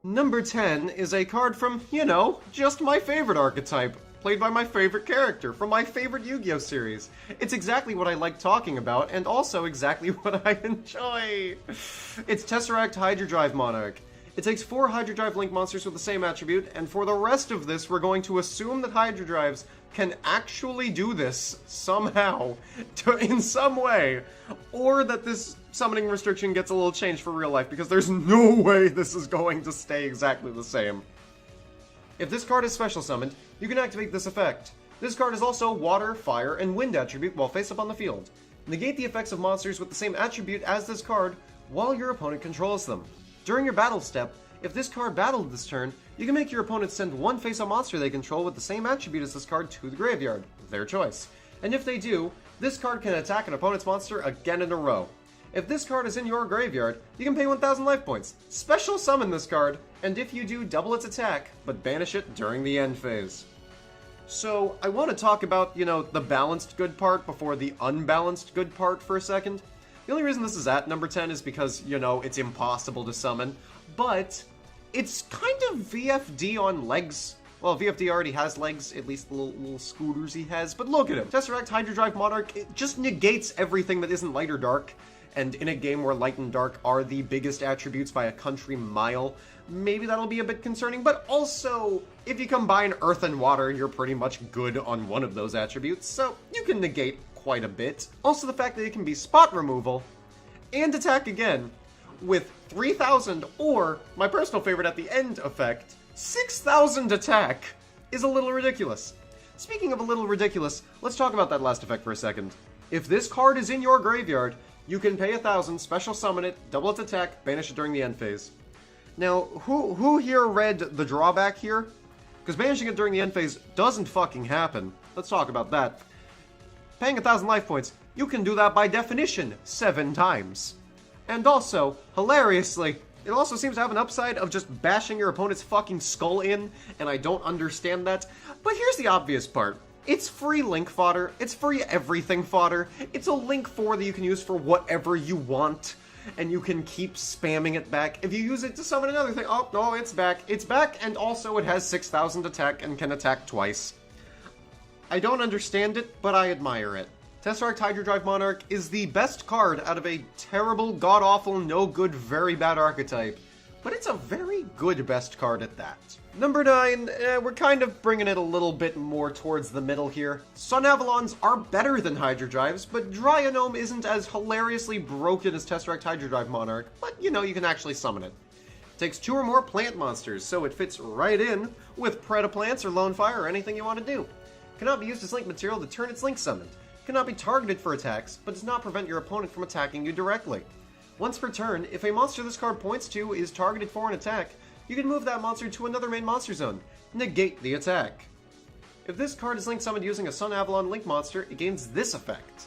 Number 10 is a card from, just my favorite archetype, played by my favorite character from my favorite Yu-Gi-Oh! Series. It's exactly what I like talking about, and also exactly what I enjoy. It's Tesseract Hydra Drive Monarch. It takes 4 Hydra Drive Link monsters with the same attribute, and for the rest of this, we're going to assume that Hydra Drives can actually do this somehow, in some way, or that this summoning restriction gets a little changed for real life, because there's no way this is going to stay exactly the same. If this card is special summoned, you can activate this effect. This card is also water, fire, and wind attribute while face up on the field. Negate the effects of monsters with the same attribute as this card while your opponent controls them. During your battle step, if this card battled this turn, you can make your opponent send one face-up monster they control with the same attribute as this card to the graveyard, their choice. And if they do, this card can attack an opponent's monster again in a row. If this card is in your graveyard, you can pay 1,000 life points, special summon this card, and if you do, double its attack, but banish it during the end phase. So, I want to talk about, the balanced good part before the unbalanced good part for a second. The only reason this is at number 10 is because, it's impossible to summon, but it's kind of VFD on legs. Well, VFD already has legs, at least the little scooters he has, but look at him. Tesseract Hydra Drive Monarch, it just negates everything that isn't light or dark, and in a game where light and dark are the biggest attributes by a country mile, maybe that'll be a bit concerning, but also, if you combine earth and water, you're pretty much good on one of those attributes, so you can negate quite a bit. Also the fact that it can be spot removal, and attack again, with 3,000, or, my personal favorite at the end effect, 6,000 attack, is a little ridiculous. Speaking of a little ridiculous, let's talk about that last effect for a second. If this card is in your graveyard, you can pay 1,000, special summon it, double its attack, banish it during the end phase. Now, who here read the drawback here? Because banishing it during the end phase doesn't fucking happen. Let's talk about that. Paying 1,000 life points, you can do that by definition 7 times. And also, hilariously, it also seems to have an upside of just bashing your opponent's fucking skull in, and I don't understand that. But here's the obvious part. It's free link fodder, it's free everything fodder, it's a link 4 that you can use for whatever you want, and you can keep spamming it back. If you use it to summon another thing, oh no, it's back, and also it has 6,000 attack and can attack twice. I don't understand it, but I admire it. Tesseract Hydra Drive Monarch is the best card out of a terrible, god-awful, no-good, very bad archetype. But it's a very good best card at that. Number 9, we're kind of bringing it a little bit more towards the middle here. Sun Avalons are better than Hydra Drives, but Dryanome isn't as hilariously broken as Tesseract Hydra Drive Monarch, but you can actually summon it. It takes 2 or more plant monsters, so it fits right in with Predaplants or Lone Fire or anything you want to do. Cannot be used as link material to turn its link summoned. Cannot be targeted for attacks, but does not prevent your opponent from attacking you directly. Once per turn, if a monster this card points to is targeted for an attack, you can move that monster to another main monster zone. Negate the attack. If this card is link summoned using a Sun Avalon link monster, it gains this effect.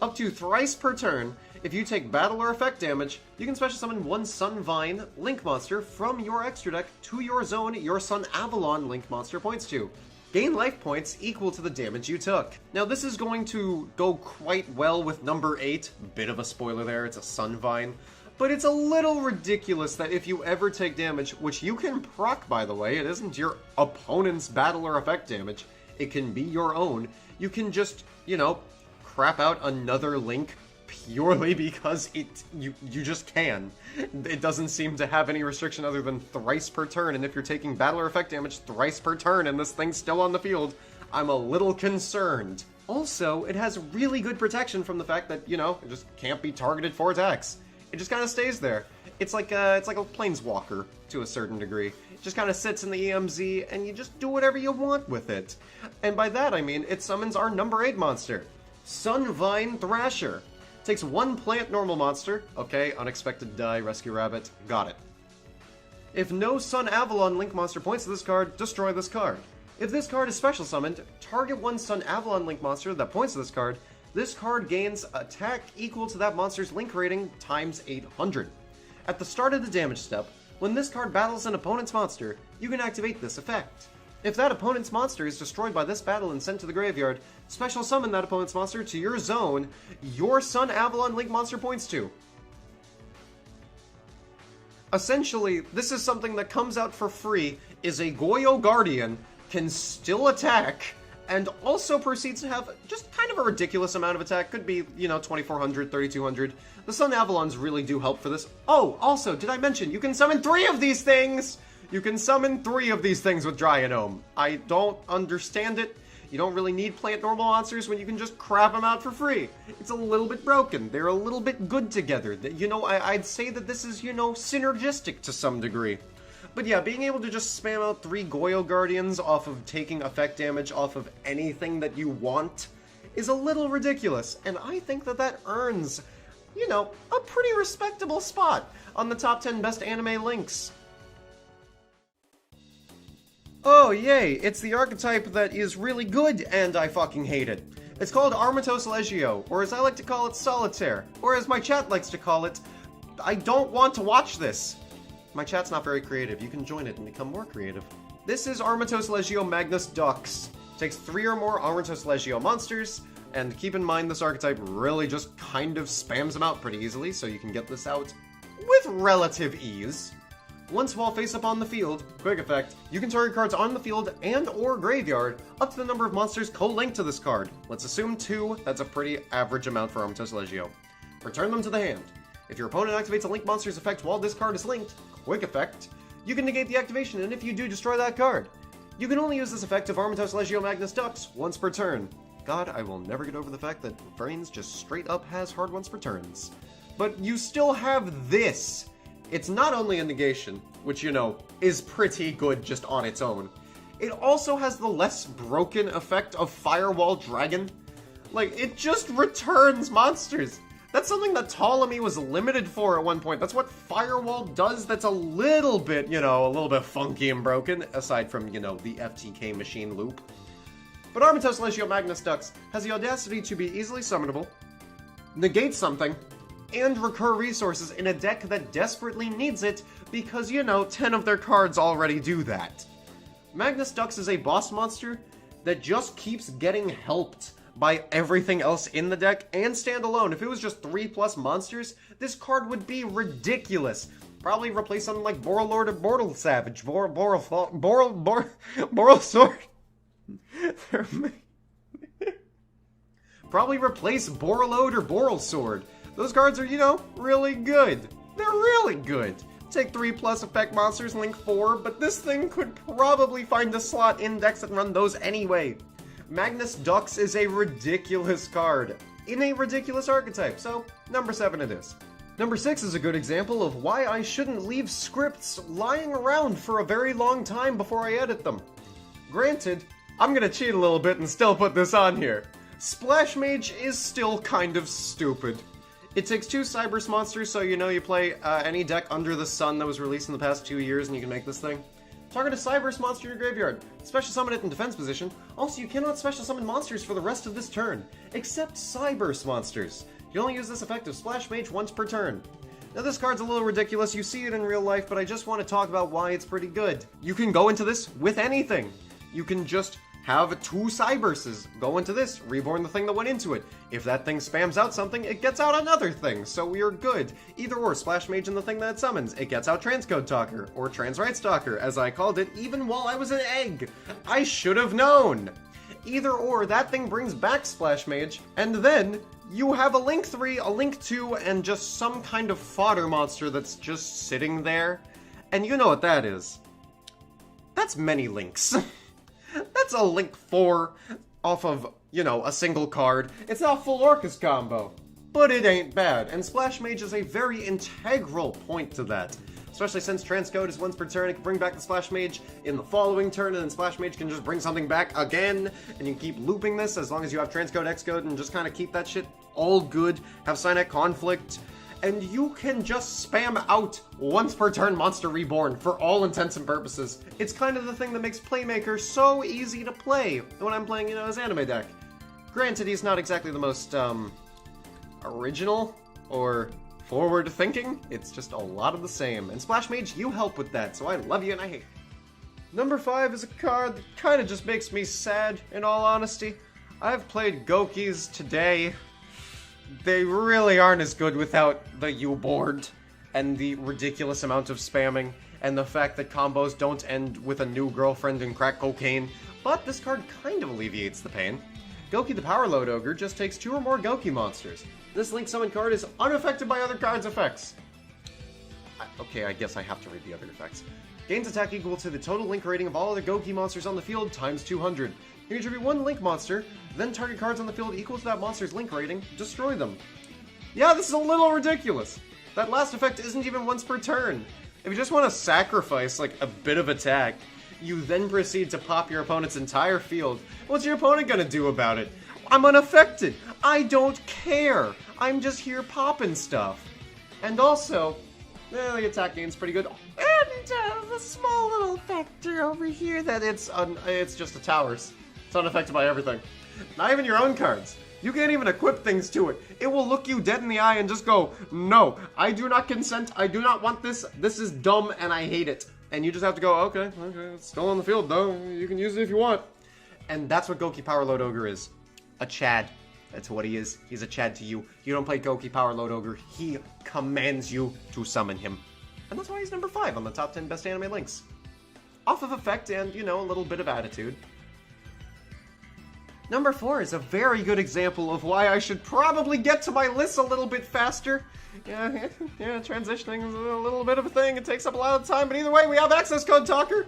Up to thrice per turn, if you take battle or effect damage, you can special summon 1 Sun Vine link monster from your extra deck to your zone your Sun Avalon link monster points to. Gain life points equal to the damage you took. Now this is going to go quite well with number 8, bit of a spoiler there, it's a Sun Vine, but it's a little ridiculous that if you ever take damage, which you can proc by the way, it isn't your opponent's battle or effect damage, it can be your own, you can just, crap out another link purely because you just can. It doesn't seem to have any restriction other than thrice per turn, and if you're taking battle or effect damage thrice per turn and this thing's still on the field, I'm a little concerned. Also, it has really good protection from the fact that, it just can't be targeted for attacks. It just kind of stays there. It's like a planeswalker to a certain degree. It just kind of sits in the EMZ and you just do whatever you want with it. And by that I mean it summons our number 8 monster, Vine Thrasher. Takes 1 plant normal monster. Okay, unexpected die, rescue rabbit. Got it. If no Sun Avalon link monster points to this card, destroy this card. If this card is special summoned, target 1 Sun Avalon link monster that points to this card. This card gains attack equal to that monster's link rating times 800. At the start of the damage step, when this card battles an opponent's monster, you can activate this effect. If that opponent's monster is destroyed by this battle and sent to the graveyard, special summon that opponent's monster to your zone your Sun Avalon link monster points to. Essentially, this is something that comes out for free, is a Goyo Guardian, can still attack, and also proceeds to have just kind of a ridiculous amount of attack. Could be, you know, 2400, 3200. The Sun Avalons really do help for this. Oh, also, did I mention, you can summon 3 of these things! You can summon 3 of these things with Dryanome. I don't understand it. You don't really need plant normal monsters when you can just crap them out for free. It's a little bit broken. They're a little bit good together. You know, I'd say that this is, you know, synergistic to some degree. But yeah, being able to just spam out 3 Goyo Guardians off of taking effect damage off of anything that you want is a little ridiculous. And I think that that earns, you know, a pretty respectable spot on the top 10 best anime links. Oh yay, it's the archetype that is really good and I fucking hate it. It's called Armatos Leggio, or as I like to call it, Solitaire, or as my chat likes to call it, I don't want to watch this. My chat's not very creative, you can join it and become more creative. This is Armatos Leggio Magnus Dux. Takes 3 or more Armatos Leggio monsters, and keep in mind this archetype really just kind of spams them out pretty easily, so you can get this out with relative ease. Once while face up on the field, quick effect, you can target cards on the field and or graveyard up to the number of monsters co-linked to this card. Let's assume 2, that's a pretty average amount for Armatos Leggio. Return them to the hand. If your opponent activates a link monster's effect while this card is linked, quick effect, you can negate the activation, and if you do, destroy that card. You can only use this effect of Armatos Leggio Magnus Dux once per turn. God, I will never get over the fact that Brains just straight up has hard once per turns. But you still have this. It's not only a negation, which, you know, is pretty good just on its own. It also has the less broken effect of Firewall Dragon. Like, it just returns monsters. That's something that Ptolemy was limited for at one point. That's what Firewall does that's a little bit, you know, a little bit funky and broken, aside from, you know, the FTK machine loop. But Armatos Leggio Magnus Dux has the audacity to be easily summonable, negate something, and recur resources in a deck that desperately needs it because, you know, 10 of their cards already do that. Magnus Dux is a boss monster that just keeps getting helped by everything else in the deck and standalone. If it was just 3+ monsters, this card would be ridiculous. Probably replace something like Powerload or Boral Savage, Boral Sword. Probably replace Powerload or Boral Sword. Those cards are, you know, really good. They're really good. Take 3+ effect monsters, link 4, but this thing could probably find a slot in decks that run those anyway. Magnus Dux is a ridiculous card, in a ridiculous archetype, so number 7 it is. Number 6 is a good example of why I shouldn't leave scripts lying around for a very long time before I edit them. Granted, I'm gonna cheat a little bit and still put this on here. Splash Mage is still kind of stupid. It takes 2 Cybers monsters, so you know you play any deck under the sun that was released in the past 2 years and you can make this thing. Target a Cybers monster in your graveyard. Special summon it in defense position. Also, you cannot special summon monsters for the rest of this turn, except Cybers monsters. You only use this effect of Splash Mage once per turn. Now this card's a little ridiculous, you see it in real life, but I just want to talk about why it's pretty good. You can go into this with anything. You can just have 2 Cyberses go into this, reborn the thing that went into it. If that thing spams out something, it gets out another thing, so we're good. Either or, Splash Mage and the thing that it summons, it gets out Transcode Talker, or Transright Stalker, as I called it, even while I was an egg. I should have known! Either or, that thing brings back Splash Mage, and then you have a Link 3, a Link 2, and just some kind of fodder monster that's just sitting there. And you know what that is. That's many links. That's a Link 4 off of, you know, a single card. It's not a full Orcus combo, but it ain't bad, and Splash Mage is a very integral point to that. Especially since Transcode is once per turn, it can bring back the Splash Mage in the following turn, and then Splash Mage can just bring something back again, and you can keep looping this as long as you have Transcode, Xcode, and just kind of keep that shit all good, have Cynet Conflict, and you can just spam out once per turn Monster Reborn for all intents and purposes. It's kind of the thing that makes Playmaker so easy to play when I'm playing, you know, his anime deck. Granted, he's not exactly the most, original or forward-thinking. It's just a lot of the same. And Splash Mage, you help with that, so I love you and I hate you. Number 5 is a card that kind of just makes me sad, in all honesty. I've played Gokis today. They really aren't as good without the U-board. and the ridiculous amount of spamming, and the fact that combos don't end with a new girlfriend and crack cocaine, but this card kind of alleviates the pain. Goki the Powerload Ogre just takes 2 or more Goki monsters. This Link Summon card is unaffected by other cards' effects. Okay, I guess I have to read the other effects. Gains attack equal to the total Link rating of all other Goki monsters on the field times 200. You contribute 1 Link monster, then target cards on the field equal to that monster's Link rating, destroy them. Yeah, this is a little ridiculous. That last effect isn't even once per turn. If you just want to sacrifice, like, a bit of attack, you then proceed to pop your opponent's entire field. What's your opponent gonna do about it? I'm unaffected. I don't care. I'm just here popping stuff. And also, the attack gain's pretty good. And the small little factor over here that it's just a towers. It's unaffected by everything. Not even your own cards. You can't even equip things to it. It will look you dead in the eye and just go, no, I do not consent. I do not want this. This is dumb and I hate it. And you just have to go, okay, it's still on the field though. You can use it if you want. And that's what Goki Powerload Ogre is. A Chad. That's what he is. He's a Chad to you. You don't play Goki Powerload Ogre. He commands you to summon him. And that's why he's number 5 on the top 10 best anime links. Off of effect and, you know, a little bit of attitude. Number 4 is a very good example of why I should probably get to my list a little bit faster. Yeah, transitioning is a little bit of a thing. It takes up a lot of time, but either way, we have Accesscode Talker.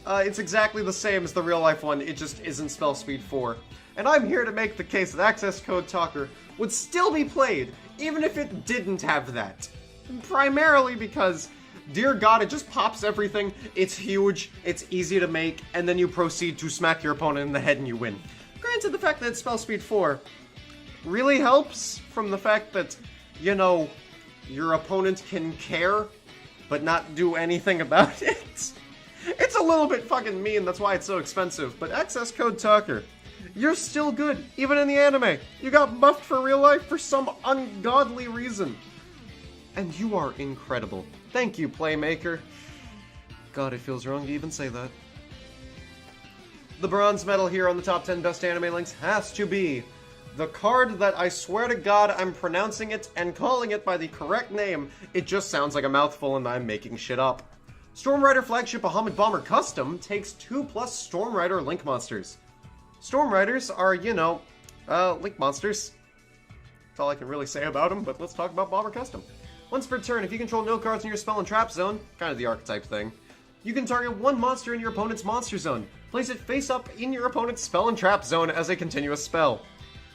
It's exactly the same as the real-life one, it just isn't spell speed 4. And I'm here to make the case that Accesscode Talker would still be played, even if it didn't have that. Primarily because, dear God, it just pops everything, it's huge, it's easy to make, and then you proceed to smack your opponent in the head and you win. Granted, the fact that it's spell speed 4 really helps from the fact that, you know, your opponent can care, but not do anything about it. It's a little bit fucking mean, that's why it's so expensive, but Accesscode Talker, you're still good, even in the anime. You got buffed for real life for some ungodly reason. And you are incredible. Thank you, Playmaker. God, it feels wrong to even say that. The bronze medal here on the top 10 best anime links has to be the card that I swear to God I'm pronouncing it and calling it by the correct name. It just sounds like a mouthful and I'm making shit up. Stormrider Flagship Bahamut Bomber Custom takes 2+ Stormrider Link monsters. Stormriders are, you know, Link monsters. That's all I can really say about them, but let's talk about Bomber Custom. Once per turn, if you control no cards in your spell and trap zone, kind of the archetype thing, you can target 1 monster in your opponent's monster zone. Place it face up in your opponent's spell and trap zone as a continuous spell.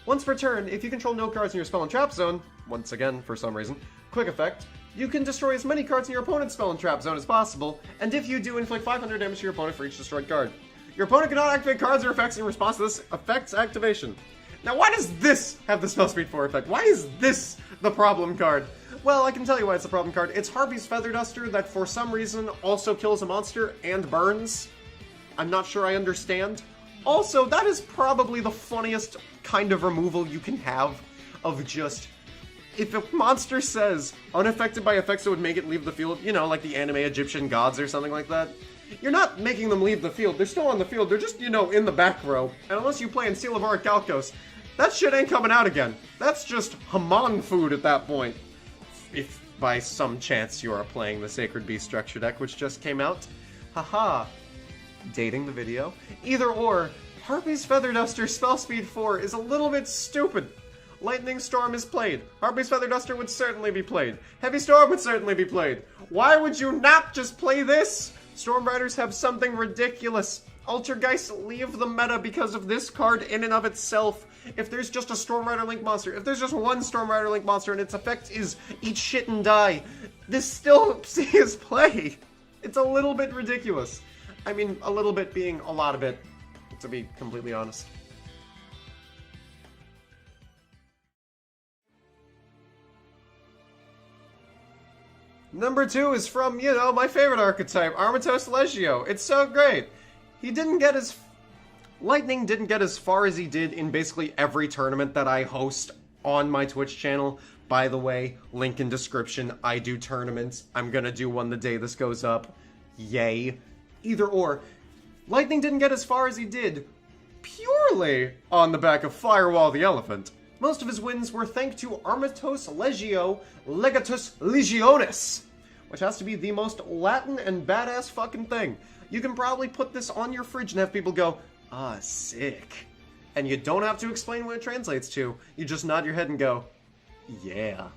Once per turn, if you control no cards in your spell and trap zone, once again, for some reason, quick effect, you can destroy as many cards in your opponent's spell and trap zone as possible, and if you do, inflict 500 damage to your opponent for each destroyed card. Your opponent cannot activate cards or effects in response to this effect's activation. Now, why does this have the spell speed 4 effect? Why is this the problem card? Well, I can tell you why it's the problem card. It's Harpy's Feather Duster that for some reason also kills a monster and burns. I'm not sure I understand. Also, that is probably the funniest kind of removal you can have of just... If a monster says, unaffected by effects that would make it leave the field, you know, like the anime Egyptian gods or something like that, you're not making them leave the field. They're still on the field. They're just, you know, in the back row. And unless you play in Seal of Orichalcos, that shit ain't coming out again. That's just Hamon food at that point. If by some chance you are playing the Sacred Beast structure deck, which just came out. Haha. Dating the video. Either or, Harpy's Feather Duster spell speed 4 is a little bit stupid. Lightning Storm is played. Harpy's Feather Duster would certainly be played. Heavy Storm would certainly be played. Why would you not just play this? Stormriders have something ridiculous. Altergeist leave the meta because of this card in and of itself. If there's just a Stormrider Link monster, if there's just one Stormrider Link monster and its effect is eat shit and die, this still sees play. It's a little bit ridiculous. I mean, a little bit being a lot of it, to be completely honest. Number 2 is from, you know, my favorite archetype, Armatos Leggio. It's so great. Lightning didn't get as far as he did in basically every tournament that I host on my Twitch channel. By the way, link in description, I do tournaments. I'm gonna do one the day this goes up. Yay. Either or, Lightning didn't get as far as he did purely on the back of Firewall the Elephant. Most of his wins were thanks to Armatos Leggio Legatus Legionis, which has to be the most Latin and badass fucking thing. You can probably put this on your fridge and have people go, ah, sick. And you don't have to explain what it translates to. You just nod your head and go, yeah.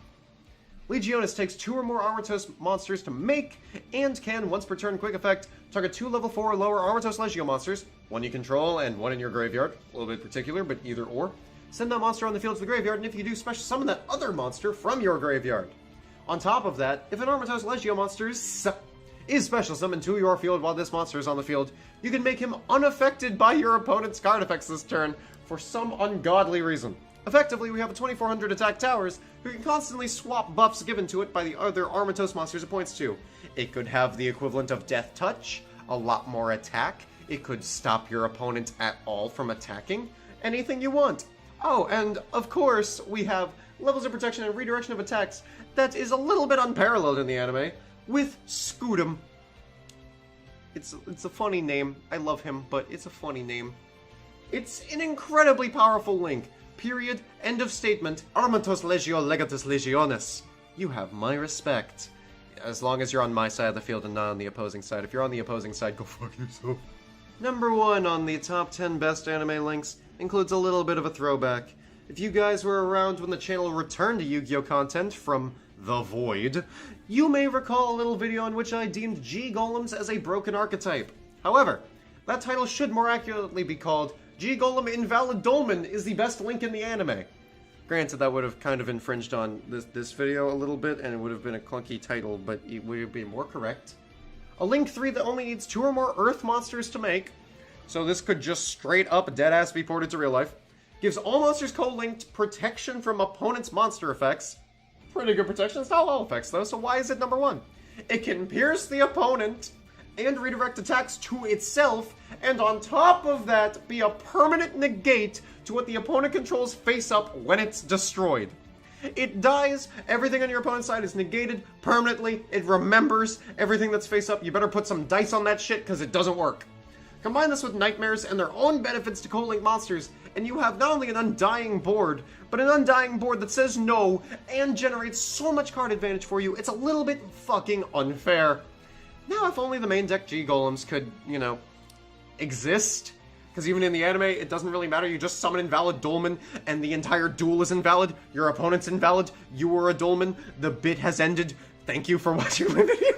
Legionis takes 2 or more Armatos monsters to make, and can, once per turn quick effect, target 2 level 4 or lower Armatos Leggio monsters, 1 you control and 1 in your graveyard, a little bit particular, but either or. Send that monster on the field to the graveyard, and if you do, special summon that other monster from your graveyard. On top of that, if an Armatos Leggio monster is special summoned to your field while this monster is on the field, you can make him unaffected by your opponent's card effects this turn for some ungodly reason. Effectively, we have a 2400 attack towers who can constantly swap buffs given to it by the other Armatos monsters it points to. It could have the equivalent of Death Touch, a lot more attack, it could stop your opponent at all from attacking, anything you want. Oh, and of course, we have levels of protection and redirection of attacks that is a little bit unparalleled in the anime, with Scudum. It's a funny name. I love him, but it's a funny name. It's an incredibly powerful link. Period. End of statement. Armatos Leggio Legatus Legionis. You have my respect. As long as you're on my side of the field and not on the opposing side. If you're on the opposing side, go fuck yourself. Number 1 on the top 10 best anime links includes a little bit of a throwback. If you guys were around when the channel returned to Yu-Gi-Oh! Content from the void, you may recall a little video in which I deemed G-Golems as a broken archetype. However, that title should more accurately be called G-Golem Invalid Dolmen is the best link in the anime. Granted, that would have kind of infringed on this video a little bit, and it would have been a clunky title, but it would have been more correct. A Link 3 that only needs 2 or more Earth monsters to make, so this could just straight up deadass be ported to real life. Gives all monsters co-linked protection from opponents' monster effects. Pretty good protection. It's not all effects, though, so why is it number 1? It can pierce the opponent and redirect attacks to itself, and on top of that, be a permanent negate to what the opponent controls face up when it's destroyed. It dies, everything on your opponent's side is negated permanently, it remembers everything that's face up. You better put some dice on that shit, because it doesn't work. Combine this with nightmares and their own benefits to co-link monsters, and you have not only an undying board, but an undying board that says no, and generates so much card advantage for you, it's a little bit fucking unfair. Now, if only the main deck G-Golems could, you know, exist. Because even in the anime, it doesn't really matter. You just summon Invalid Dolmen, and the entire duel is invalid. Your opponent's invalid. You were a Dolmen. The bit has ended. Thank you for watching my video.